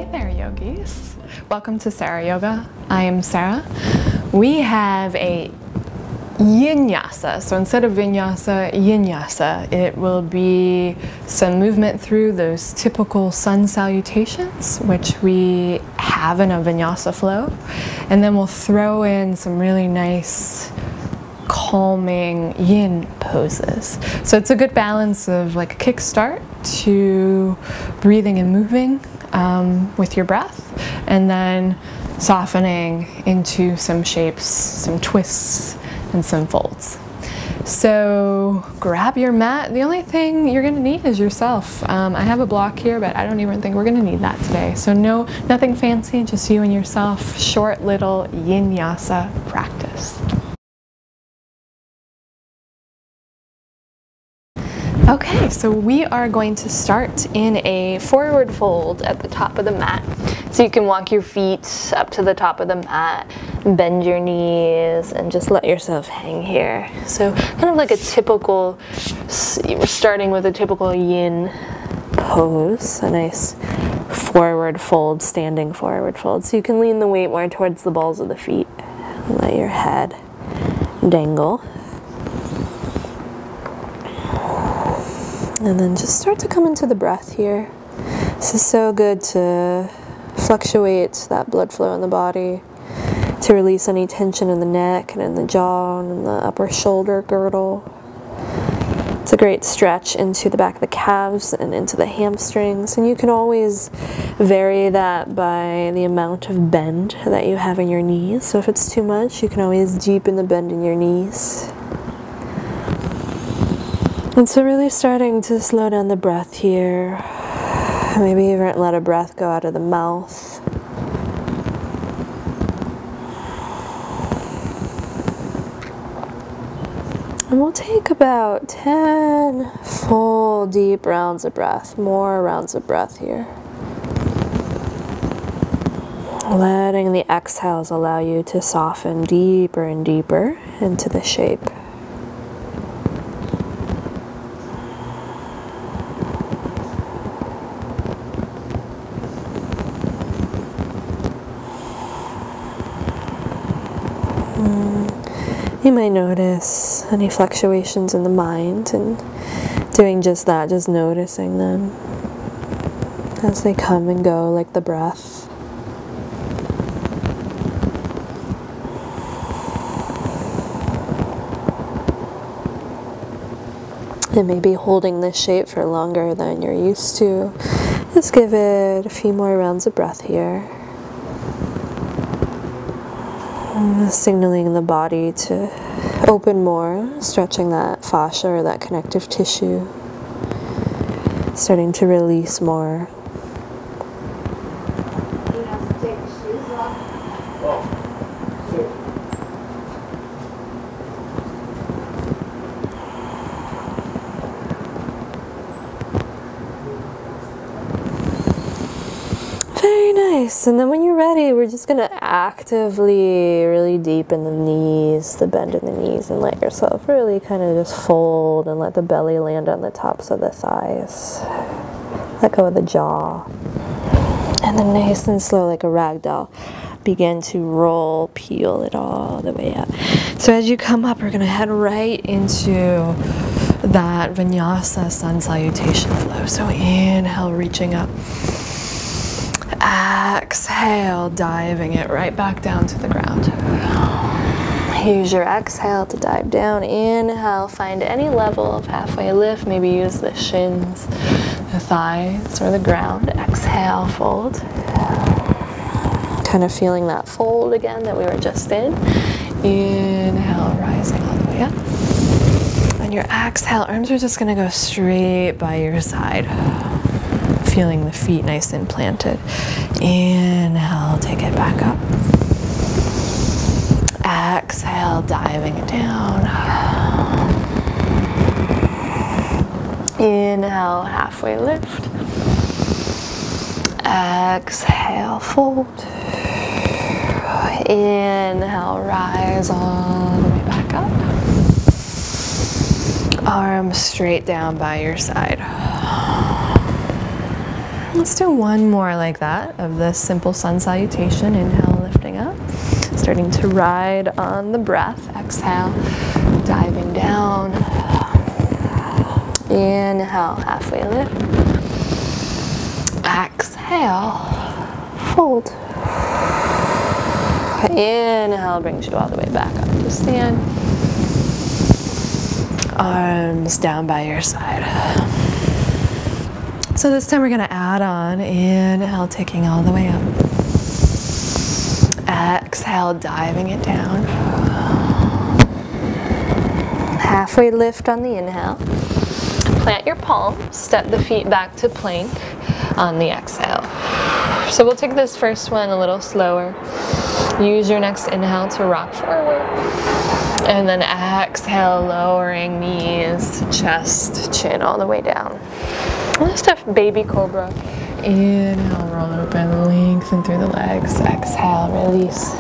Hey there, yogis. Welcome to Sarah Yoga. I am Sarah. We have a Yinyasa. So instead of vinyasa, Yinyasa. It will be some movement through those typical sun salutations, which we have in a vinyasa flow. And then we'll throw in some really nice calming yin poses. So it's a good balance of like a kickstart to breathing and moving with your breath, and then softening into some shapes, some twists, and some folds. So grab your mat. The only thing you're gonna need is yourself. I have a block here, but I don't even think we're gonna need that today. So nothing fancy, just you and yourself. Short little Yinyasa practice. Okay, so we are going to start in a forward fold at the top of the mat. So you can walk your feet up to the top of the mat, bend your knees, and just let yourself hang here. So kind of like a typical, we're starting with a typical yin pose, a nice forward fold, standing forward fold. So you can lean the weight more towards the balls of the feet and let your head dangle. And then just start to come into the breath here. This is so good to fluctuate that blood flow in the body, to release any tension in the neck and in the jaw and in the upper shoulder girdle. It's a great stretch into the back of the calves and into the hamstrings. And you can always vary that by the amount of bend that you have in your knees. So if it's too much, you can always deepen the bend in your knees. And so really starting to slow down the breath here. Maybe even let a breath go out of the mouth. And we'll take about 10 full deep rounds of breath, more rounds of breath here. Letting the exhales allow you to soften deeper and deeper into the shape. You might notice any fluctuations in the mind, and doing just that, just noticing them as they come and go like the breath. And maybe holding this shape for longer than you're used to. Just give it a few more rounds of breath here. Signaling the body to open more, stretching that fascia or that connective tissue, starting to release more. You have to take your shoes off. Very nice. And then when you're ready, we're just going to actively really deepen the knees, the bend in the knees, and let yourself really kind of just fold and let the belly land on the tops of the thighs. Let go of the jaw. And then nice and slow, like a rag doll, begin to roll, peel it all the way up. So as you come up, we're going to head right into that vinyasa sun salutation flow. So inhale, reaching up. Exhale, diving it right back down to the ground. Use your exhale to dive down. Inhale, find any level of halfway lift. Maybe use the shins, the thighs, or the ground. Exhale, fold. Kind of feeling that fold again that we were just in. Inhale, rising all the way up. On your exhale, arms are just going to go straight by your side. Feeling the feet nice and planted. Inhale, take it back up. Exhale, diving it down. Inhale, halfway lift. Exhale, fold. Inhale, rise all the way back up. Arms straight down by your side. Let's do one more like that of this simple sun salutation. Inhale, lifting up, starting to ride on the breath. Exhale, diving down. Inhale, halfway lift. Exhale, fold. Inhale brings you all the way back up to stand. Arms down by your side. So this time we're going to add on. Inhale, taking all the way up. Exhale, diving it down. Halfway lift on the inhale. Plant your palms, step the feet back to plank on the exhale. So we'll take this first one a little slower. Use your next inhale to rock forward. And then exhale, lowering knees, chest, chin all the way down. Let's do baby cobra. Inhale, roll open, lengthen through the legs. Exhale, release.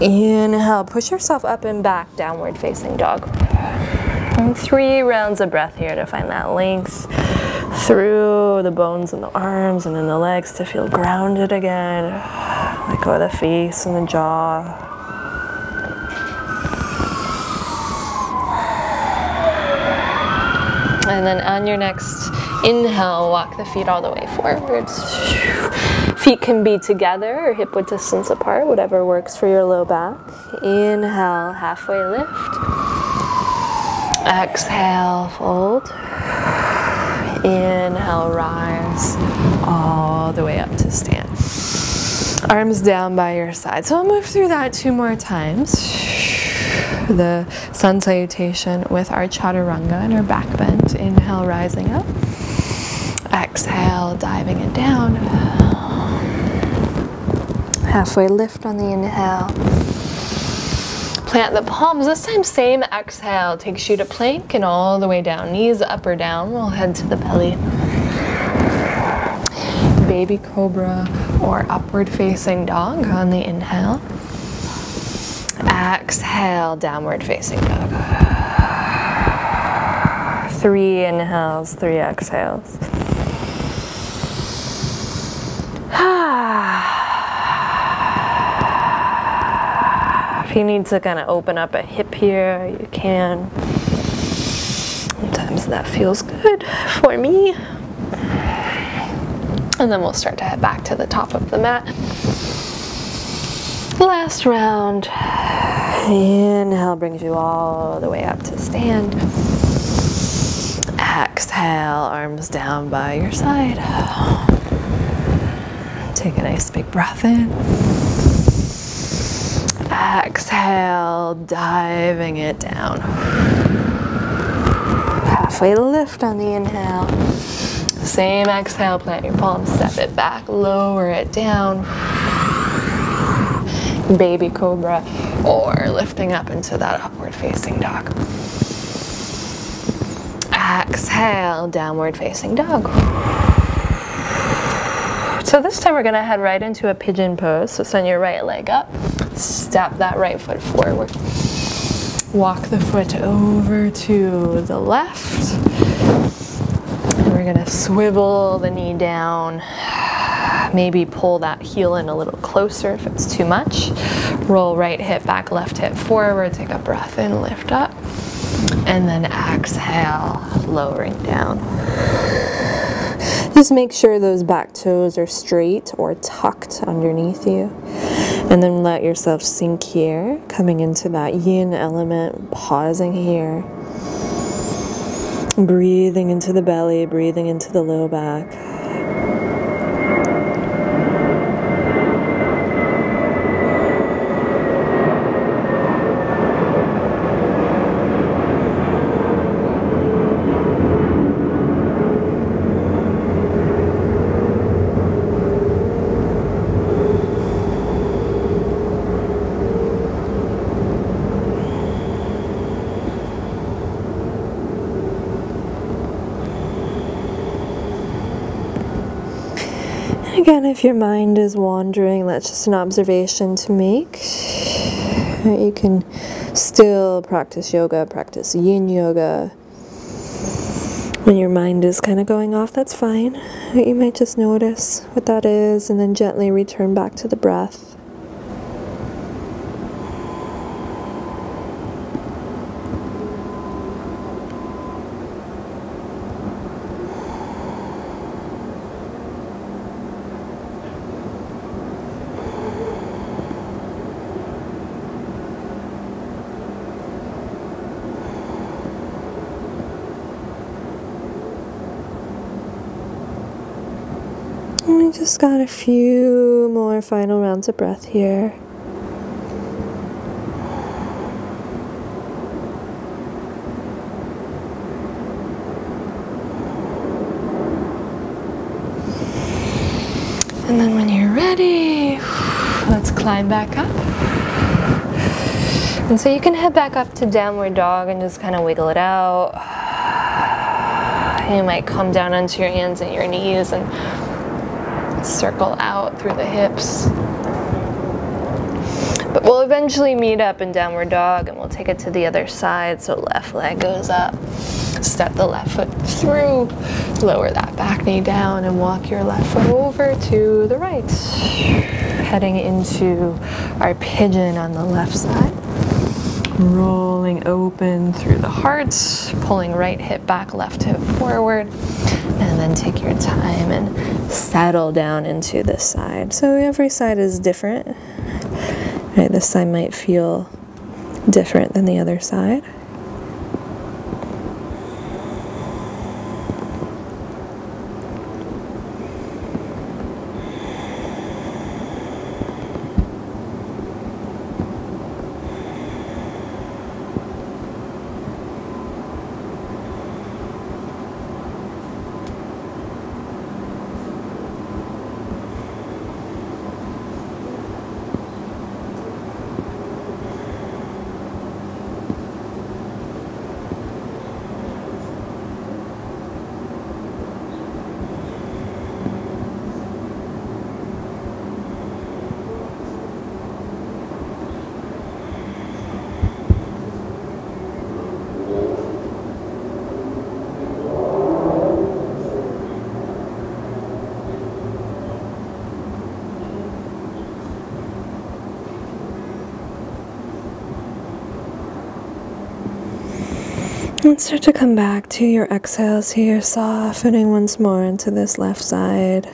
Inhale, push yourself up and back, downward facing dog. And 3 rounds of breath here to find that length through the bones in the arms and in the legs to feel grounded again. Let go of the face and the jaw. And then on your next inhale, walk the feet all the way forwards. Feet can be together or hip width distance apart, whatever works for your low back. Inhale, halfway lift. Exhale, fold. Inhale, rise all the way up to stand. Arms down by your side. So I'll move through that 2 more times. The sun salutation with our chaturanga and our back bend. Inhale, rising up. Exhale, diving it down. Halfway lift on the inhale. Plant the palms. This time, same exhale takes you to plank and all the way down. Knees up or down. We'll head to the belly. Baby cobra or upward facing dog on the inhale. Exhale, downward facing dog. 3 inhales, 3 exhales. If you need to kind of open up a hip here, you can. Sometimes that feels good for me. And then we'll start to head back to the top of the mat. Last round. Inhale brings you all the way up to stand. Exhale, arms down by your side. Take a nice big breath in. Exhale, diving it down. Halfway lift on the inhale. Same exhale, plant your palms, step it back, lower it down. Baby cobra or lifting up into that upward facing dog. Exhale, downward facing dog. So this time we're going to head right into a pigeon pose. So send your right leg up, step that right foot forward. Walk the foot over to the left. And we're going to swivel the knee down. Maybe pull that heel in a little closer if it's too much. Roll right hip back, left hip forward. Take a breath in, lift up. And then exhale, lowering down. Just make sure those back toes are straight or tucked underneath you. And then let yourself sink here, coming into that yin element, pausing here. Breathing into the belly, breathing into the low back. Again, if your mind is wandering, that's just an observation to make. You can still practice yoga, practice yin yoga, When your mind is kind of going off, that's fine. You might just notice what that is and then gently return back to the breath. We just got a few more final rounds of breath here. And then when you're ready, let's climb back up. And so you can head back up to downward dog and just kind of wiggle it out. You might come down onto your hands and your knees and circle out through the hips. But we'll eventually meet up in downward dog and we'll take it to the other side. So left leg goes up, step the left foot through, lower that back knee down and walk your left foot over to the right. Heading into our pigeon on the left side. Rolling open through the heart, pulling right hip back, left hip forward. And then take your time and settle down into this side. So every side is different. Right, this side might feel different than the other side. And start to come back to your exhales here, softening once more into this left side.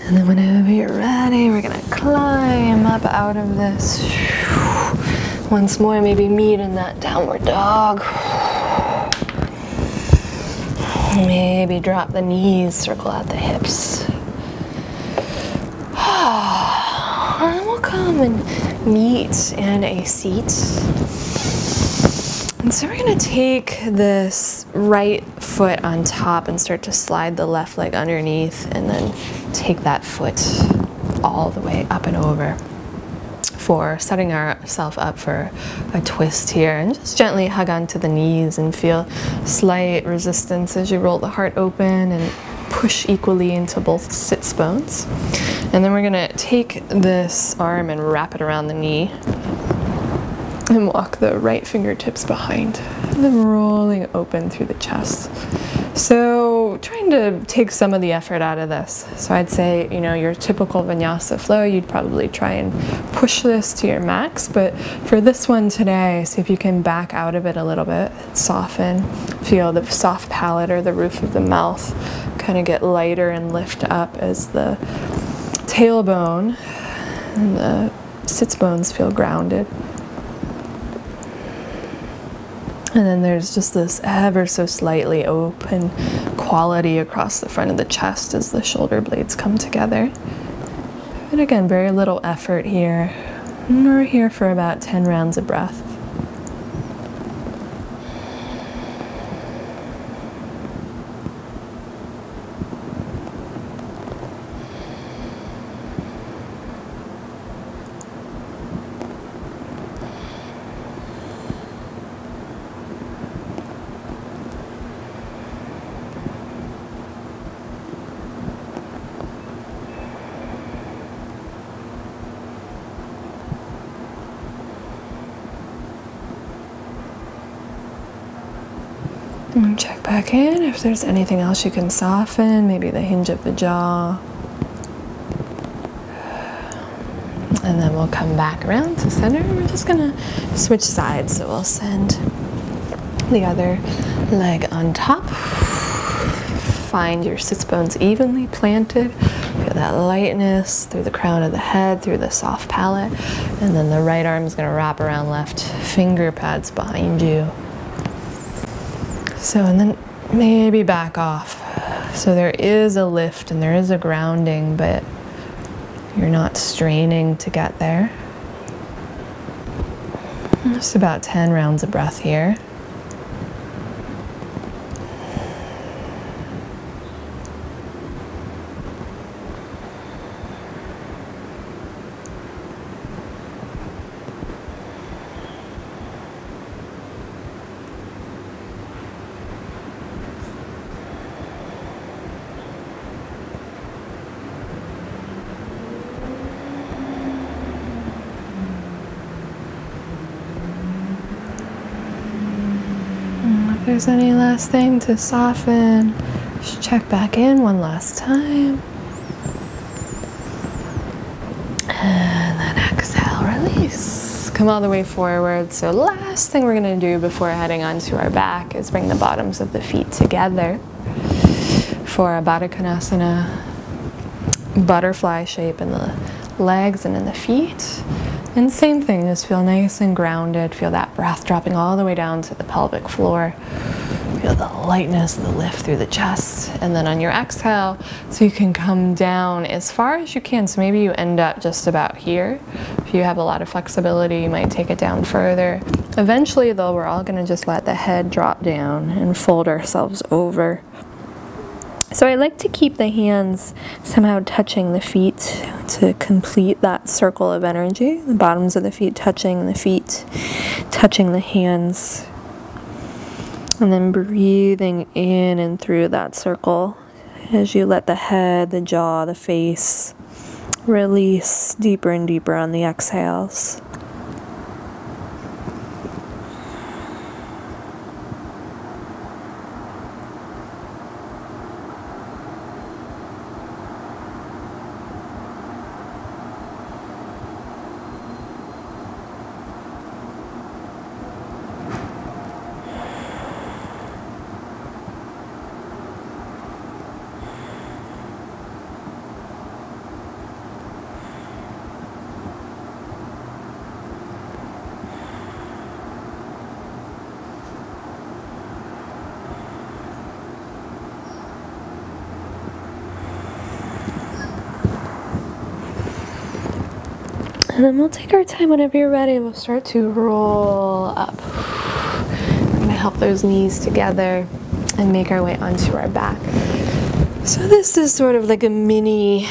And then whenever you're ready, we're gonna climb up out of this. Once more, maybe meet in that downward dog. Maybe drop the knees, circle out the hips. And we'll come and meet in a seat. And so we're gonna take this right foot on top and start to slide the left leg underneath and then take that foot all the way up and over for setting ourselves up for a twist here. And just gently hug onto the knees and feel slight resistance as you roll the heart open and push equally into both sits bones. And then we're gonna take this arm and wrap it around the knee and walk the right fingertips behind, and then rolling open through the chest. So trying to take some of the effort out of this. So I'd say, you know, your typical vinyasa flow, you'd probably try and push this to your max, but for this one today, see if you can back out of it a little bit, soften, feel the soft palate or the roof of the mouth kind of get lighter and lift up as the tailbone and the sits bones feel grounded. And then there's just this ever so slightly open quality across the front of the chest as the shoulder blades come together. And again, very little effort here. And we're here for about 10 rounds of breath. And check back in if there's anything else you can soften, maybe the hinge of the jaw. And then we'll come back around to center. We're just gonna switch sides, so we'll send the other leg on top. Find your sits bones evenly planted. Feel that lightness through the crown of the head, through the soft palate. And then the right arm is gonna wrap around left finger pads behind you. So, and then maybe back off. So there is a lift and there is a grounding, but you're not straining to get there. Just about 10 rounds of breath here. If there's any last thing to soften, just check back in one last time. And then exhale, release. Come all the way forward. So last thing we're gonna do before heading onto our back is bring the bottoms of the feet together for a Baddha Konasana, butterfly shape in the legs and in the feet. And same thing, just feel nice and grounded. Feel that breath dropping all the way down to the pelvic floor. Feel the lightness, the lift through the chest. And then on your exhale, so you can come down as far as you can. So maybe you end up just about here. If you have a lot of flexibility, you might take it down further. Eventually though, we're all gonna just let the head drop down and fold ourselves over. So I like to keep the hands somehow touching the feet to complete that circle of energy. The bottoms of the feet touching the feet, touching the hands. And then breathing in and through that circle as you let the head, the jaw, the face release deeper and deeper on the exhales. And then we'll take our time whenever you're ready. We'll start to roll up. We're going to help those knees together and make our way onto our back. So this is sort of like a mini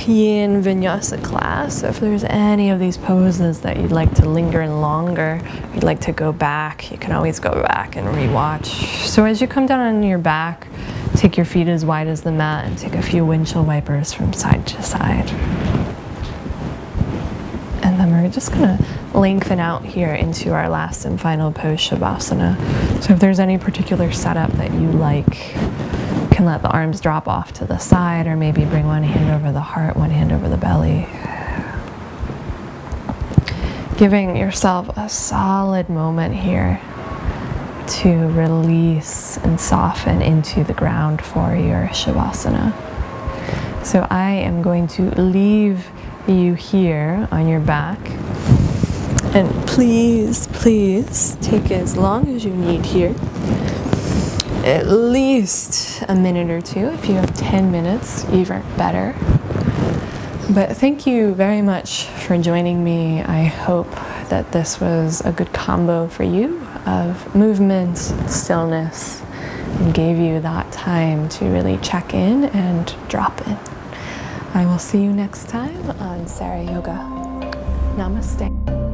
yin vinyasa class. So if there's any of these poses that you'd like to linger in longer, you'd like to go back, you can always go back and rewatch. So as you come down on your back, take your feet as wide as the mat and take a few windshield wipers from side to side. And then we're just gonna lengthen out here into our last and final pose, Shavasana. So if there's any particular setup that you like, you can let the arms drop off to the side, or maybe bring one hand over the heart, one hand over the belly. Giving yourself a solid moment here to release and soften into the ground for your Shavasana. So I am going to leave you here on your back, and please take as long as you need here, at least a minute or two. If you have 10 minutes, even better. But thank you very much for joining me. I hope that this was a good combo for you of movement, stillness, and gave you that time to really check in and drop in. I will see you next time on XSarah Yoga. Namaste.